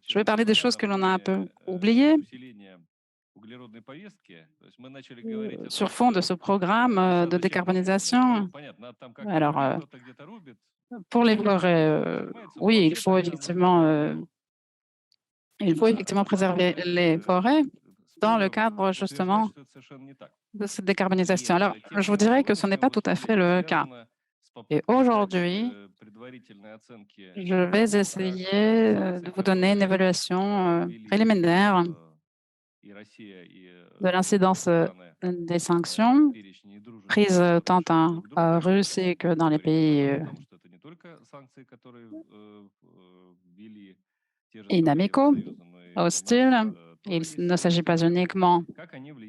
Je vais parler des choses que l'on a un peu oubliées sur fond de ce programme de décarbonisation. Alors, pour les forêts, oui, il faut effectivement préserver les forêts dans le cadre justement de cette décarbonisation. Alors, je vous dirais que ce n'est pas tout à fait le cas. Et aujourd'hui, je vais essayer de vous donner une évaluation préliminaire de l'incidence des sanctions prises tant en Russie que dans les pays inamicaux, hostiles. Il ne s'agit pas uniquement,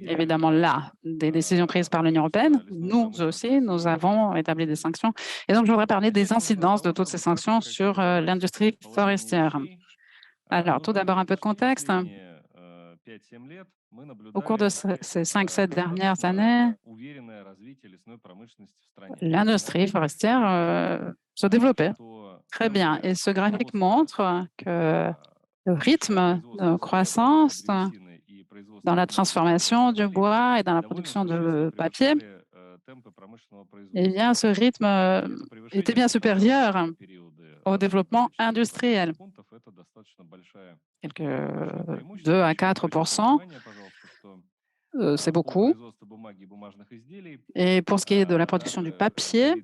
évidemment, là, des décisions prises par l'Union européenne. Nous aussi, nous avons établi des sanctions. Et donc, je voudrais parler des incidences de toutes ces sanctions sur l'industrie forestière. Alors, tout d'abord, un peu de contexte. Au cours de ces 5-7 dernières années, l'industrie forestière se développait très bien. Et ce graphique montre que le rythme de croissance dans la transformation du bois et dans la production de papier, eh bien, ce rythme était bien supérieur au développement industriel, quelques 2 à 4%. C'est beaucoup. Et pour ce qui est de la production du papier,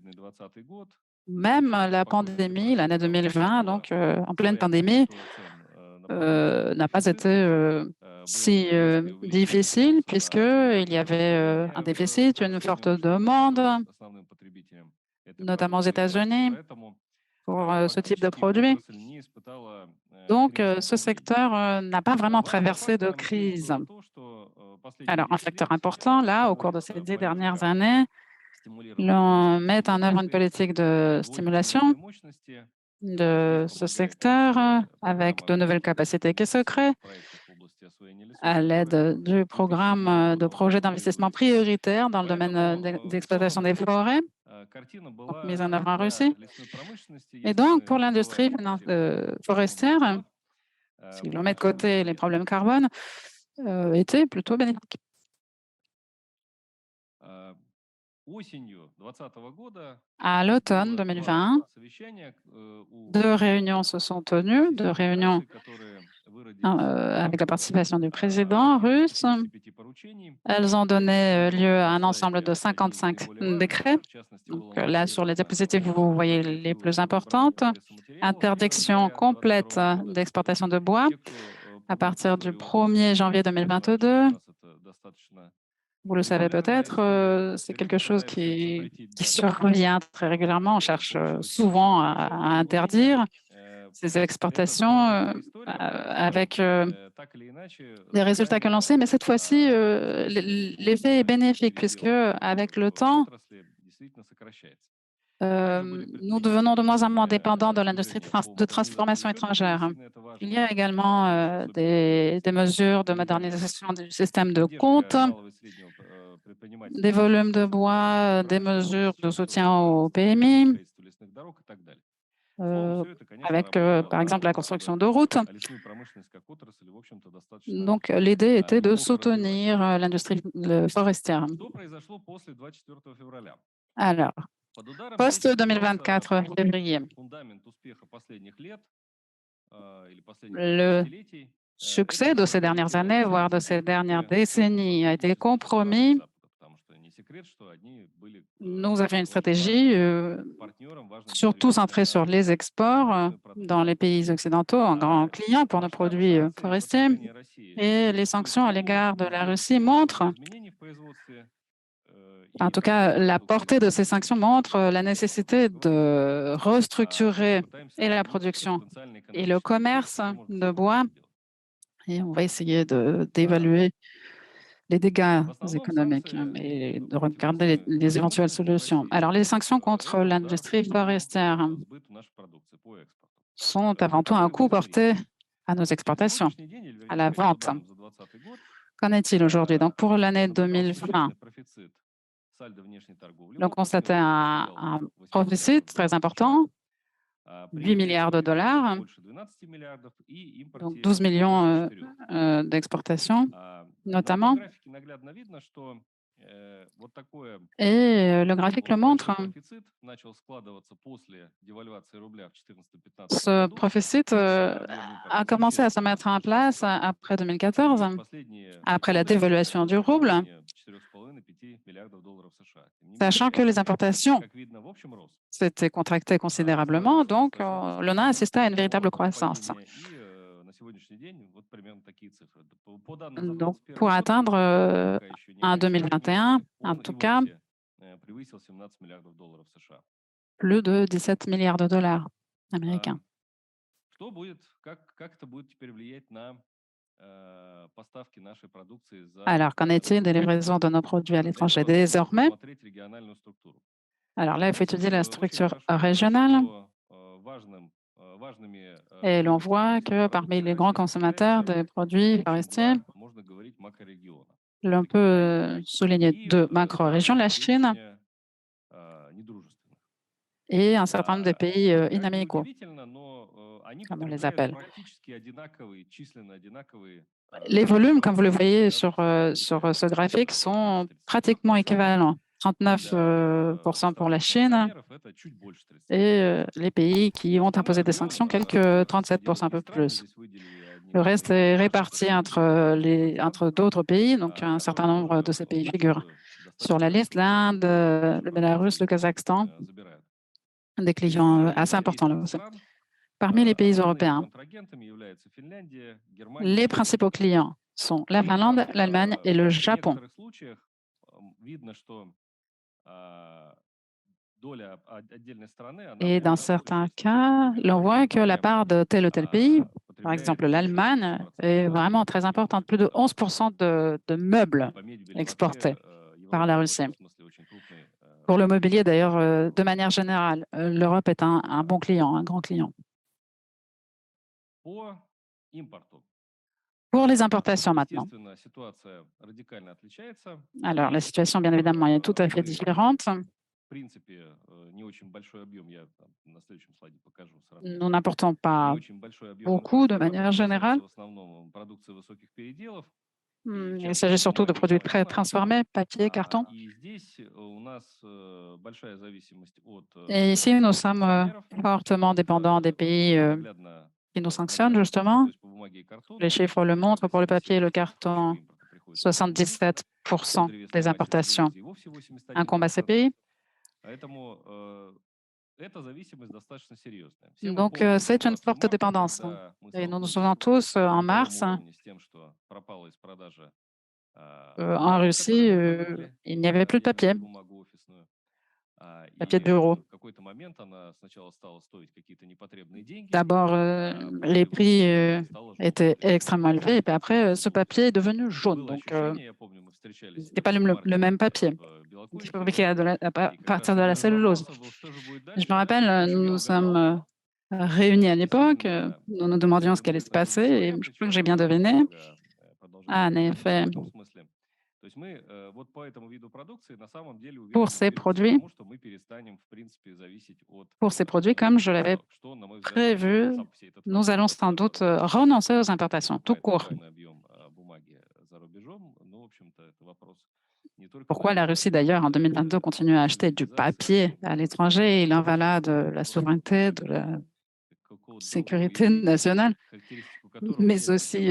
même la pandémie, l'année 2020, donc en pleine pandémie, n'a pas été si difficile puisqu'il y avait un déficit, une forte demande, notamment aux États-Unis, pour ce type de produit. Donc, ce secteur n'a pas vraiment traversé de crise. Alors, un facteur important, là, au cours de ces 10 dernières années, l'on met en œuvre une politique de stimulation de ce secteur avec de nouvelles capacités qui se créent à l'aide du programme de projets d'investissement prioritaires dans le domaine d'exploitation des forêts, mis en œuvre en Russie. Et donc, pour l'industrie forestière, si l'on met de côté les problèmes carbone, était plutôt bénéfique. À l'automne 2020, 2 réunions se sont tenues, 2 réunions avec la participation du président russe. Elles ont donné lieu à un ensemble de 55 décrets. Donc, là, sur les diapositives, vous voyez les plus importantes. Interdiction complète d'exportation de bois à partir du 1er janvier 2022. Vous le savez peut-être, c'est quelque chose qui survient très régulièrement. On cherche souvent à interdire ces exportations avec des résultats que l'on sait, mais cette fois-ci, l'effet est bénéfique puisque avec le temps, nous devenons de moins en moins dépendants de l'industrie de transformation étrangère. Il y a également des mesures de modernisation du système de compte, des volumes de bois, des mesures de soutien au PMI, avec, par exemple, la construction de routes. Donc, l'idée était de soutenir l'industrie forestière. Alors, post-2024 février, le succès de ces dernières années, voire de ces dernières décennies, a été compromis. Nous avions une stratégie surtout centrée sur les exports dans les pays occidentaux en grands clients pour nos produits forestiers. Et les sanctions à l'égard de la Russie montrent, en tout cas, la portée de ces sanctions montre la nécessité de restructurer et la production et le commerce de bois. Et on va essayer d'évaluer les dégâts économiques et de regarder les éventuelles solutions. Alors, les sanctions contre l'industrie forestière sont avant tout un coût porté à nos exportations, à la vente. Qu'en est-il aujourd'hui? Donc, pour l'année 2020, l'on constatait un déficit très important 8 milliards de dollars, donc 12 millions d'exportations notamment. Et le graphique le montre. Ce déficit a commencé à se mettre en place après 2014, après la dévaluation du rouble, sachant que les importations s'étaient contractées considérablement, donc l'on a assisté à une véritable croissance. Donc, pour atteindre en 2021, en tout cas, plus de 17 milliards de dollars américains. Alors, qu'en est-il des livraisons de nos produits à l'étranger désormais? Alors là, il faut étudier la structure régionale. Et l'on voit que parmi les grands consommateurs de produits forestiers, l'on peut souligner deux macro-régions, la Chine et un certain nombre de pays inamicaux, comme on les appelle. Les volumes, comme vous le voyez sur ce graphique, sont pratiquement équivalents. 39% pour la Chine et les pays qui ont imposé des sanctions, quelques 37%, un peu plus. Le reste est réparti entre d'autres pays, donc un certain nombre de ces pays figurent sur la liste, l'Inde, le Bélarus, le Kazakhstan, des clients assez importants là aussi. Parmi les pays européens, les principaux clients sont la Finlande, l'Allemagne et le Japon. Et dans certains cas, l'on voit que la part de tel ou tel pays, par exemple l'Allemagne, est vraiment très importante. Plus de 11% de meubles exportés par la Russie. Pour le mobilier, d'ailleurs, de manière générale, l'Europe est un bon client, un grand client. Pour les importations maintenant. Alors, la situation, bien évidemment, est tout à fait différente. Nous n'importons pas beaucoup de manière générale. Il s'agit surtout de produits très transformés, papier, carton. Et ici, nous sommes fortement dépendants des pays qui nous sanctionnent, justement. Les chiffres le montrent. Pour le papier et le carton, 77% des importations incombent à ces pays. Donc, c'est une forte dépendance. Et nous nous souvenons tous, en mars, en Russie, il n'y avait plus de papier de bureau. D'abord, les prix étaient extrêmement élevés, et puis après, ce papier est devenu jaune. Donc, ce n'était pas le même papier, fabriqué à partir de la cellulose. Je me rappelle, nous nous sommes réunis à l'époque, nous nous demandions ce qui allait se passer, et je crois que j'ai bien deviné. En effet, pour ces produits, comme je l'avais prévu, nous allons sans doute renoncer aux importations, tout court. Pourquoi la Russie, d'ailleurs, en 2022, continue à acheter du papier à l'étranger? Il en va là de la souveraineté, de la sécurité nationale, mais aussi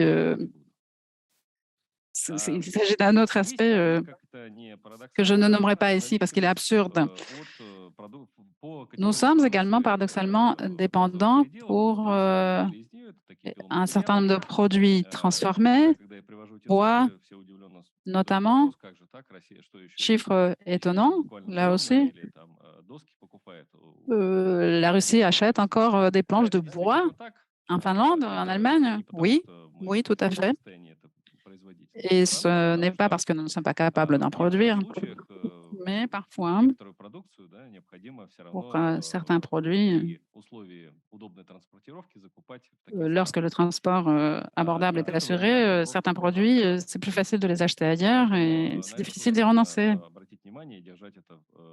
il s'agit d'un autre aspect que je ne nommerai pas ici parce qu'il est absurde. Nous sommes également paradoxalement dépendants pour un certain nombre de produits transformés, bois notamment. Chiffre étonnant, là aussi. La Russie achète encore des planches de bois en Finlande, en Allemagne? Oui, oui, tout à fait. Et ce n'est pas parce que nous ne sommes pas capables d'en produire, mais parfois, pour certains produits, lorsque le transport abordable est assuré, certains produits, c'est plus facile de les acheter ailleurs et c'est difficile d'y renoncer.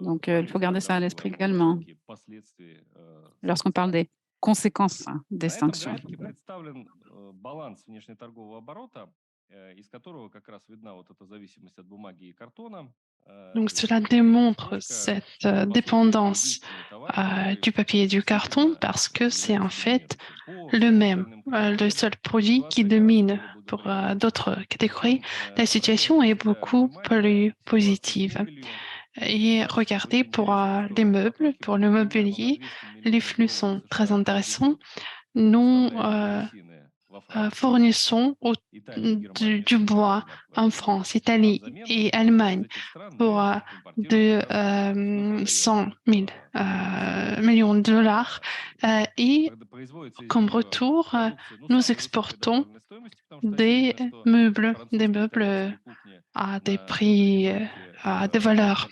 Donc, il faut garder ça à l'esprit également. lorsqu'on parle des conséquences des sanctions. Donc, cela démontre cette dépendance du papier et du carton parce que c'est en fait le même, le seul produit qui domine. Pour d'autres catégories, la situation est beaucoup plus positive. Et regardez pour les meubles, pour le mobilier, les flux sont très intéressants. Nous fournissons du bois en France, Italie et Allemagne pour 100 000 millions de dollars. Et comme retour, nous exportons des meubles à des prix, à des valeurs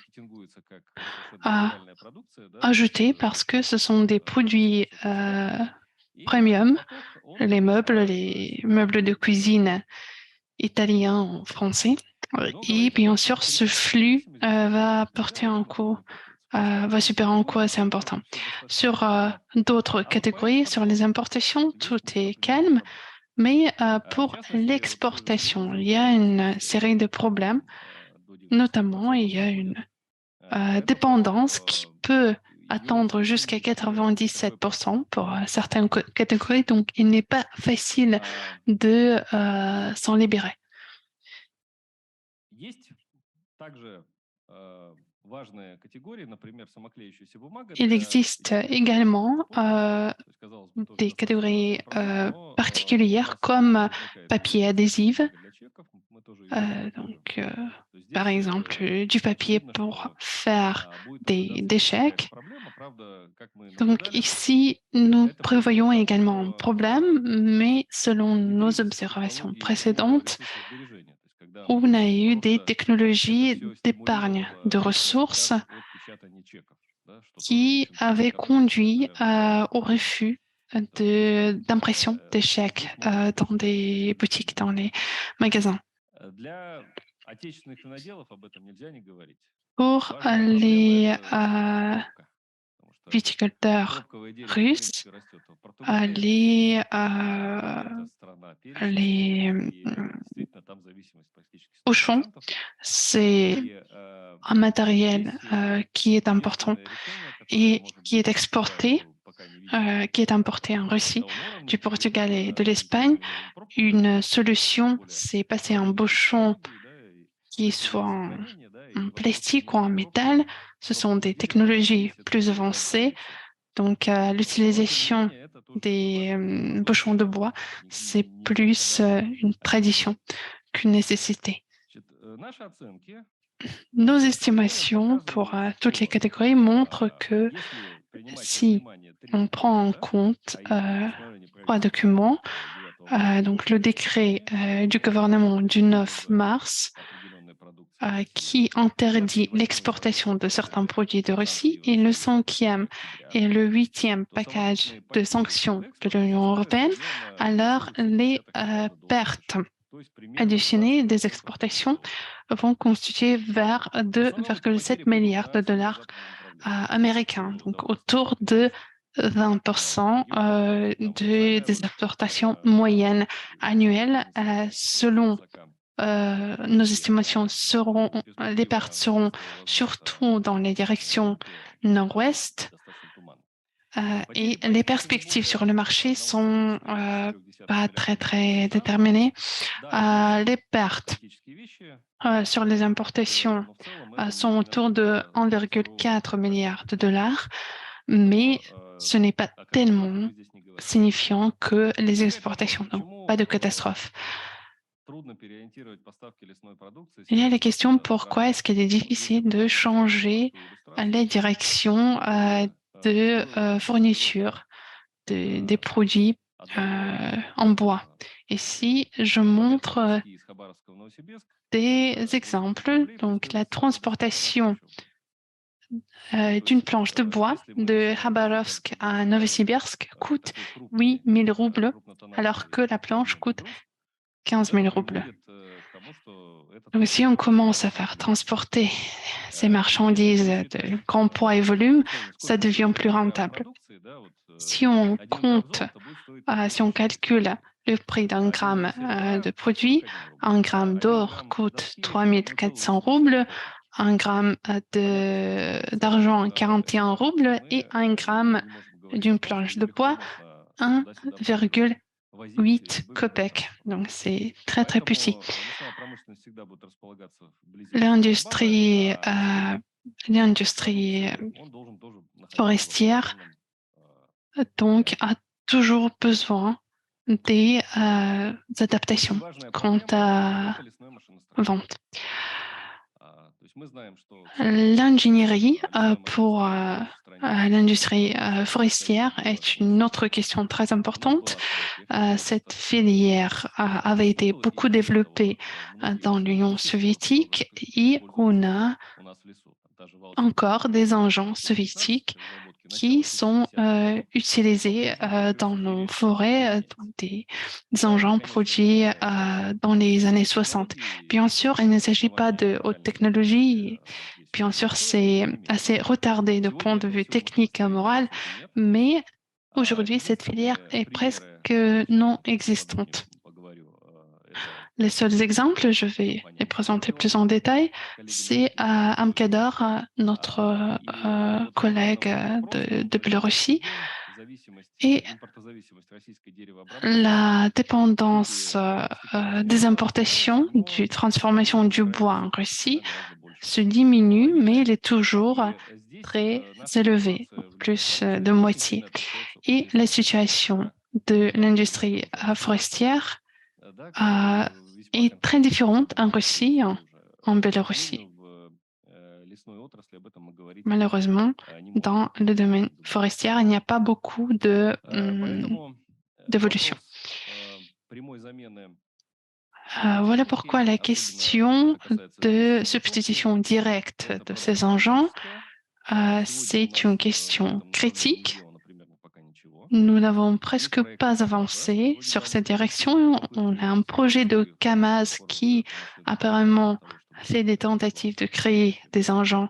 ajoutées parce que ce sont des produits premium, les meubles de cuisine italiens ou français. Et bien sûr, ce flux va porter un coût, va supérer un coût assez important. Sur d'autres catégories, sur les importations, tout est calme. Mais pour l'exportation, il y a une série de problèmes. Notamment, il y a une dépendance qui peut atteindre jusqu'à 97% pour certaines catégories. Donc, il n'est pas facile de s'en libérer. Il existe également des catégories particulières comme papier adhésif, par exemple du papier pour faire des chèques. Donc ici, nous prévoyons également un problème, mais selon nos observations précédentes, on a eu des technologies d'épargne de ressources qui avaient conduit au refus d'impression des chèques dans des boutiques, dans les magasins. Pour les viticulteurs russes, les Auchan, c'est un matériel qui est important et qui est exporté, qui est importé en Russie, du Portugal et de l'Espagne. Une solution, c'est passer un bouchon qui soit en plastique ou en métal. Ce sont des technologies plus avancées. Donc, l'utilisation des bouchons de bois, c'est plus une tradition qu'une nécessité. Nos estimations pour toutes les catégories montrent que si on prend en compte trois documents, donc le décret du gouvernement du 9 mars qui interdit l'exportation de certains produits de Russie et le 5e et le 8e package de sanctions de l'Union européenne, alors les pertes additionnées des exportations vont constituer vers 2,7 milliards de dollars américains, donc autour de 20% des exportations moyennes annuelles. Selon nos estimations, les pertes seront surtout dans les directions nord-ouest et les perspectives sur le marché sont pas très déterminées. Les pertes sur les importations sont autour de 1,4 milliard de dollars, mais ce n'est pas tellement signifiant que les exportations, donc pas de catastrophe. Il y a la question pourquoi est-ce qu'il est difficile de changer les directions de fourniture des produits en bois. Ici, je montre des exemples. Donc, la transportation d'une planche de bois de Khabarovsk à Novosibirsk coûte 8 000 roubles, alors que la planche coûte 15 000 roubles. Donc, si on commence à faire transporter ces marchandises de grand poids et volume, ça devient plus rentable. Si on compte, si on calcule le prix d'un gramme de produit, un gramme d'or coûte 3400 roubles, un gramme d'argent 41 roubles et un gramme d'une planche de bois 1,8 copec. Donc c'est très très petit. L'industrie forestière donc a toujours besoin des adaptations quant à vente. L'ingénierie pour l'industrie forestière est une autre question très importante. Cette filière avait été beaucoup développée dans l'Union soviétique et on a encore des engins soviétiques qui sont utilisés dans nos forêts, des engins produits dans les années 60. Bien sûr, il ne s'agit pas de haute technologie. Bien sûr, c'est assez retardé de point de vue technique et moral, mais aujourd'hui, cette filière est presque non existante. Les seuls exemples, je vais les présenter plus en détail, c'est Amkador, notre collègue de Biélorussie, et la dépendance des importations, du transformation du bois en Russie se diminue, mais elle est toujours très élevée, plus de moitié. Et la situation de l'industrie forestière est très différente en Russie, en Biélorussie. Malheureusement, dans le domaine forestier, il n'y a pas beaucoup d'évolution. Voilà pourquoi la question de substitution directe de ces engins, c'est une question critique. Nous n'avons presque pas avancé sur cette direction. On a un projet de KAMAZ qui apparemment fait des tentatives de créer des engins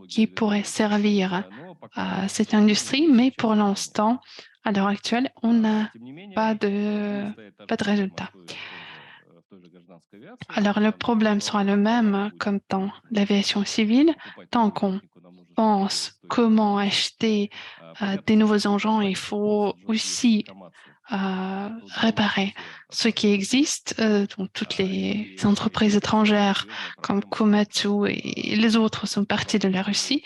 qui pourraient servir à cette industrie, mais pour l'instant, à l'heure actuelle, on n'a pas de résultat. Alors le problème sera le même comme dans l'aviation civile. Tant qu'on pense comment acheter des nouveaux engins, il faut aussi réparer ce qui existe. Donc toutes les entreprises étrangères comme Komatsu et les autres sont parties de la Russie.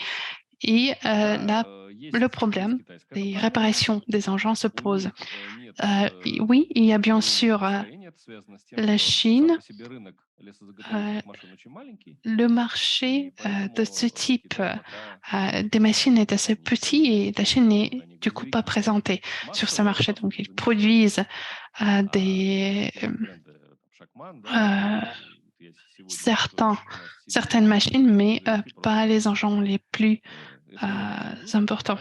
Et le problème des réparations des engins se pose. Oui, il y a bien sûr la Chine. Le marché de ce type des machines est assez petit et la Chine n'est du coup pas présentée sur ce marché. Donc, ils produisent certaines machines, mais pas les engins les plus importants.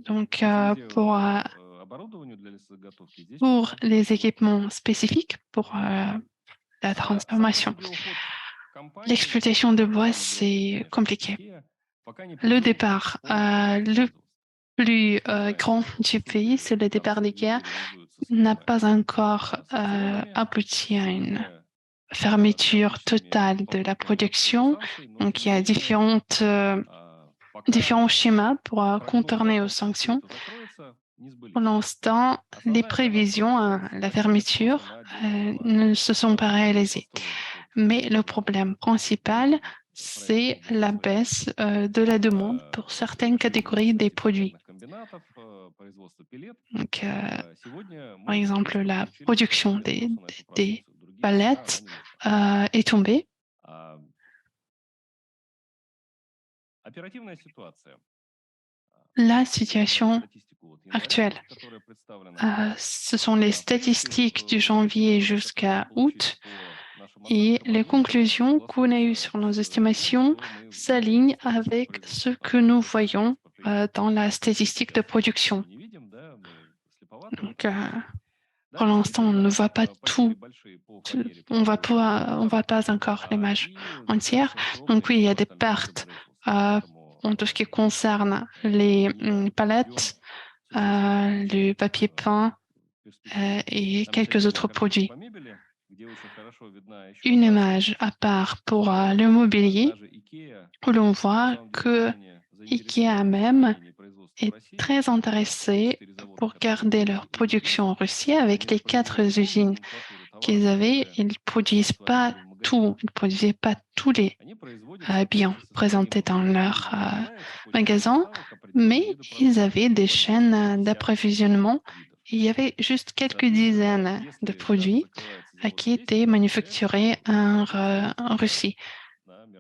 Donc, pour les équipements spécifiques, pour la transformation, l'exploitation de bois, c'est compliqué. Le départ, le plus grand du pays, c'est le départ d'IKEA, n'a pas encore abouti à une fermeture totale de la production. Donc, il y a différents schémas pour contourner aux sanctions. Pour l'instant, les prévisions à la fermeture ne se sont pas réalisées. Mais le problème principal, c'est la baisse de la demande pour certaines catégories des produits. Donc, par exemple, la production des palettes est tombée. La situation actuelle, ce sont les statistiques du janvier jusqu'à août et les conclusions qu'on a eues sur nos estimations s'alignent avec ce que nous voyons dans la statistique de production. Donc, Pour l'instant, on ne voit pas tout, on voit pas encore l'image entière. Donc oui, il y a des pertes en tout ce qui concerne les palettes, le papier peint et quelques autres produits. Une image à part pour le mobilier, où l'on voit que IKEA même est très intéressé pour garder leur production en Russie avec les 4 usines qu'ils avaient. Ils ne produisent pas tout, ils ne produisaient pas tous les biens présentés dans leur magasin, mais ils avaient des chaînes d'approvisionnement. Il y avait juste quelques dizaines de produits qui étaient manufacturés en Russie.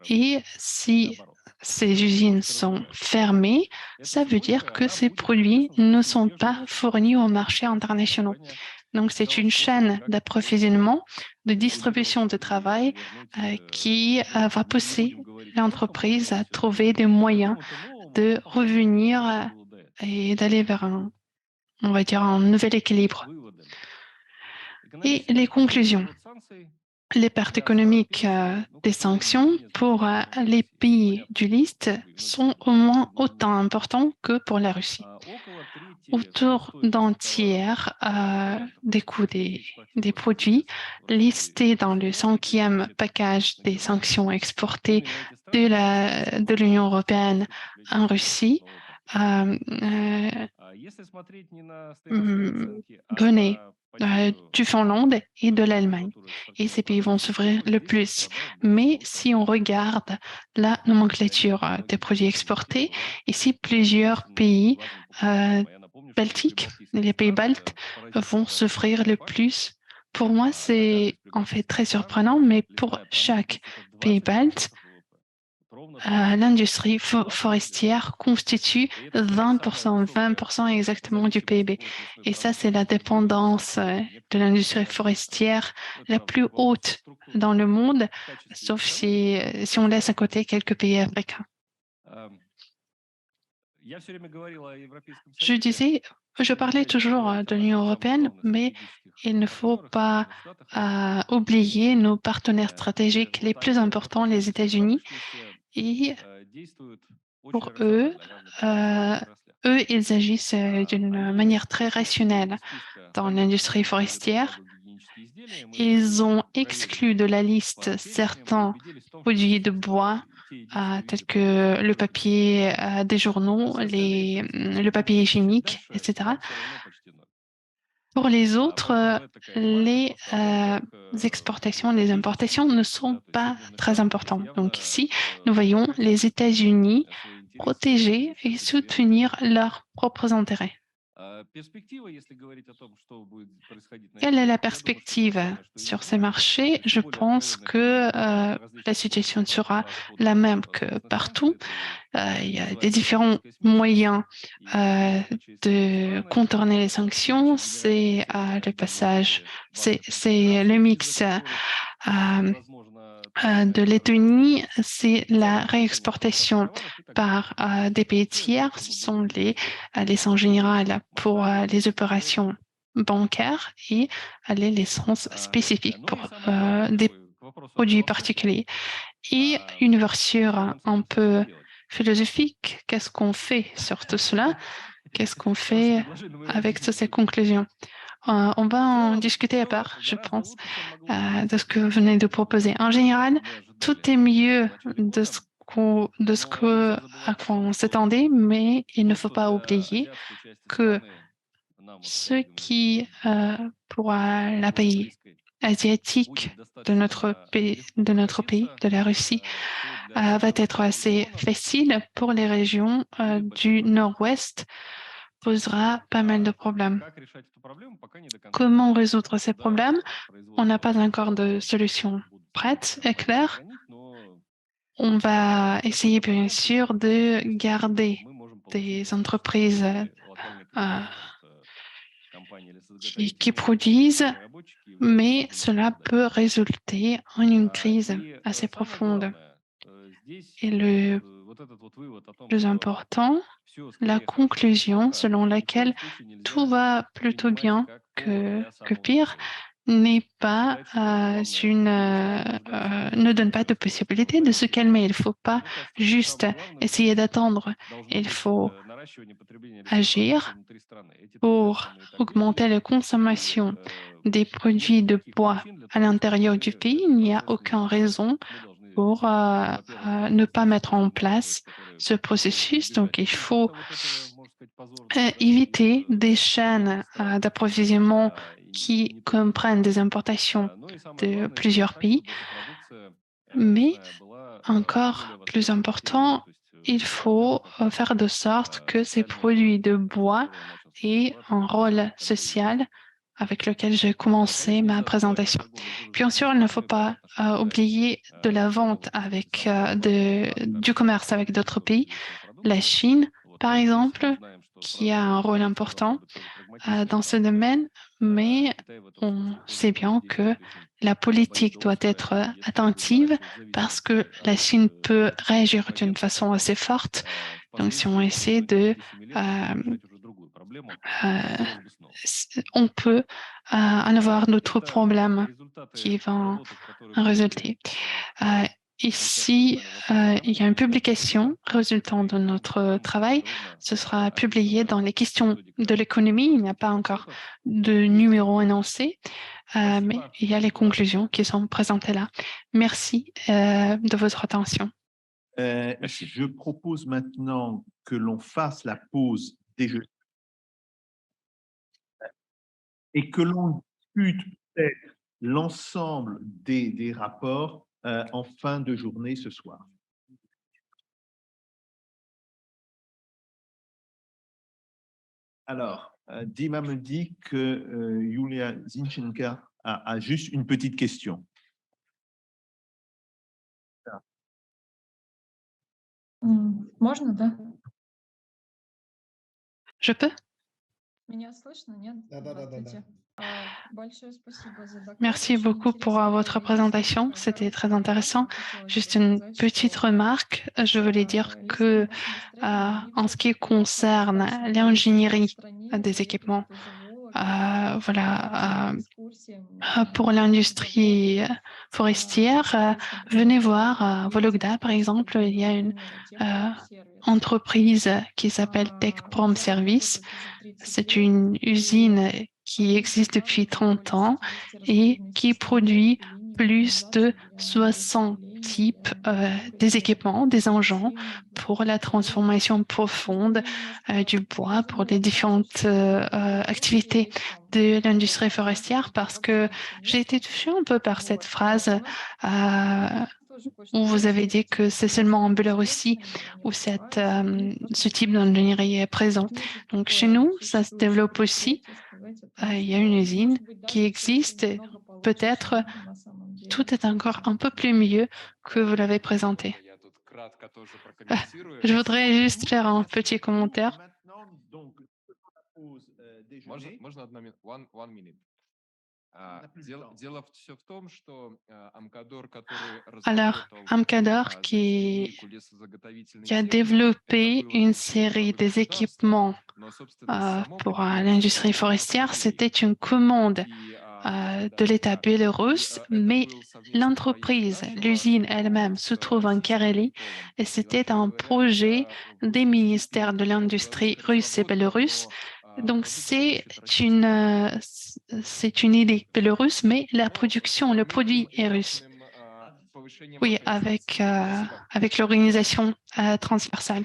Et si ces usines sont fermées, ça veut dire que ces produits ne sont pas fournis aux marchés internationaux. Donc, c'est une chaîne d'approvisionnement, de distribution de travail qui va pousser l'entreprise à trouver des moyens de revenir et d'aller vers on va dire, un nouvel équilibre. Et les conclusions. Les pertes économiques des sanctions pour les pays du liste sont au moins autant importantes que pour la Russie. Autour d'un tiers des coûts des produits listés dans le 5e package des sanctions exportées de l'Union européenne en Russie venaient du Finlande et de l'Allemagne. Et ces pays vont souffrir le plus. Mais si on regarde la nomenclature des produits exportés, ici, plusieurs pays baltiques, les pays baltes, vont souffrir le plus. Pour moi, c'est en fait très surprenant, mais pour chaque pays balte, l'industrie forestière constitue 20% exactement du PIB. Et ça, c'est la dépendance de l'industrie forestière la plus haute dans le monde, sauf si on laisse à côté quelques pays africains. Je parlais toujours de l'Union européenne, mais il ne faut pas oublier nos partenaires stratégiques les plus importants, les États-Unis. Et pour eux, ils agissent d'une manière très rationnelle dans l'industrie forestière. Ils ont exclu de la liste certains produits de bois, tels que le papier des journaux, le papier hygiénique, etc. Pour les autres, les exportations, les importations ne sont pas très importantes. Donc ici, nous voyons les États-Unis protéger et soutenir leurs propres intérêts. Quelle est la perspective sur ces marchés? Je pense que la situation sera la même que partout. Il y a des différents moyens de contourner les sanctions. C'est le passage, c'est le mix de Lettonie, c'est la réexportation par des pays tiers. Ce sont les licences générales pour les opérations bancaires et les licences spécifiques pour des produits particuliers. Et une ouverture un peu philosophique, qu'est-ce qu'on fait sur tout cela? Qu'est-ce qu'on fait avec toutes ces conclusions? On va en discuter à part, je pense, de ce que vous venez de proposer. En général, tout est mieux de ce à quoi on s'attendait, mais il ne faut pas oublier que ce qui, pour la pays asiatique de la Russie, va être assez facile pour les régions du nord-ouest, posera pas mal de problèmes. Comment résoudre ces problèmes? On n'a pas encore de solution prête et claire. On va essayer bien sûr de garder des entreprises qui produisent, mais cela peut résulter en une crise assez profonde. Et le plus important, la conclusion selon laquelle tout va plutôt bien que pire, n'est pas ne donne pas de possibilité de se calmer. Il ne faut pas juste essayer d'attendre. Il faut agir pour augmenter la consommation des produits de bois à l'intérieur du pays. Il n'y a aucune raison pour ne pas mettre en place ce processus. Donc, il faut éviter des chaînes d'approvisionnement qui comprennent des importations de plusieurs pays, mais encore plus important, il faut faire de sorte que ces produits de bois aient un rôle social avec lequel j'ai commencé ma présentation. Bien sûr, il ne faut pas oublier de la vente avec du commerce avec d'autres pays. La Chine, par exemple, qui a un rôle important dans ce domaine, mais on sait bien que la politique doit être attentive parce que la Chine peut réagir d'une façon assez forte. Donc, si on essaie on peut en avoir d'autres problèmes qui vont en résulter. Ici, il y a une publication résultant de notre travail. Ce sera publié dans les questions de l'économie. Il n'y a pas encore de numéro annoncé, mais il y a les conclusions qui sont présentées là. Merci de votre attention. Je propose maintenant que l'on fasse la pause déjeuner et que l'on discute peut-être l'ensemble des rapports en fin de journée ce soir. Alors, Dima me dit que Yulia Zinchenka a juste une petite question. Можно, да? Je peux? Меня слышно, нет? Здравствуйте. Merci beaucoup pour votre présentation. C'était très intéressant. Juste une petite remarque. Je voulais dire que en ce qui concerne l'ingénierie des équipements, pour l'industrie forestière, venez voir à Vologda, par exemple, il y a une entreprise qui s'appelle Techprom Service. C'est une usine qui existe depuis 30 ans et qui produit plus de 60 types des équipements, des engins pour la transformation profonde du bois pour les différentes activités de l'industrie forestière, parce que j'ai été touchée un peu par cette phrase où vous avez dit que c'est seulement en Biélorussie où ce type d'ingénierie est présent. Donc chez nous, ça se développe aussi. Il y a une usine qui existe. Peut-être tout est encore un peu plus mieux que vous l'avez présenté. Je voudrais juste faire un petit commentaire. Alors, Amcador qui a développé une série des équipements pour l'industrie forestière, c'était une commande de l'État biélorusse, mais l'entreprise, l'usine elle-même se trouve en Carélie et c'était un projet des ministères de l'industrie russe et biélorusse. Donc, c'est une idée biélorusse, mais la production, le produit est russe. Oui, avec l'organisation transversale.